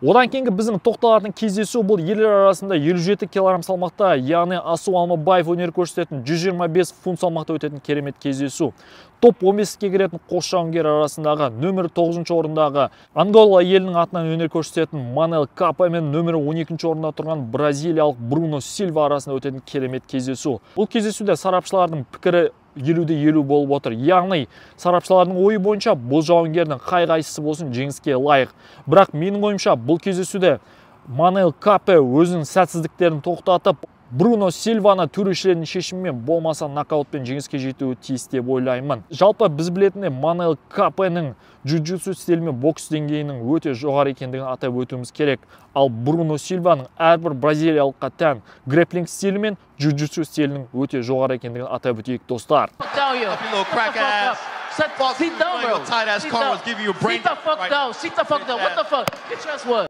Одан кейінгі біздің тоқталатын кездесу бұл ерлер арасында 57 кг салмақта, яғни Асу Алмабаев өнер көрсететін 125 фунт салмақта өтетін керемет кездесу. Топ 15-ке кіретін қос жауынгер арасындағы нөмір 9-шы орындағы Ангола елінің атынан өнер көрсететін Манел Капа мен нөмір 12-ші орында тұрған бразилиялық Бруно Сильва арасында өтетін керемет кездесу. Бұл кездесуде сарапшылардың пікірі 50-50 болып отыр. Яғни сарапшылардың ойы бойынша бұл жауынгердің қай-қайсысы болсын жеңіске лайық. Бірақ менің ойымша бұл кездесуде Манел Капа өзінің сәтсіздіктерін тоқтатып, Бруно Сильваны төрешілердің шешімімен болмаса нокаутпен жеңіске жетуі тиіс деп ойлаймын. Жалпы біз білетіндей Манел Капаның джиу-джитсу стилі мен бокс деңгейінің өте жоғары екендігін атап өтуіміз керек. Ал Бруно Сильваның әрбір бразилиялыққа тән грэпплинг стилі мен джиу-джитсу стилінің өте жоғары екендігін атап өтейік, достар. Sit down, bro. Sit the fuck down. What the fuck? Get your ass what?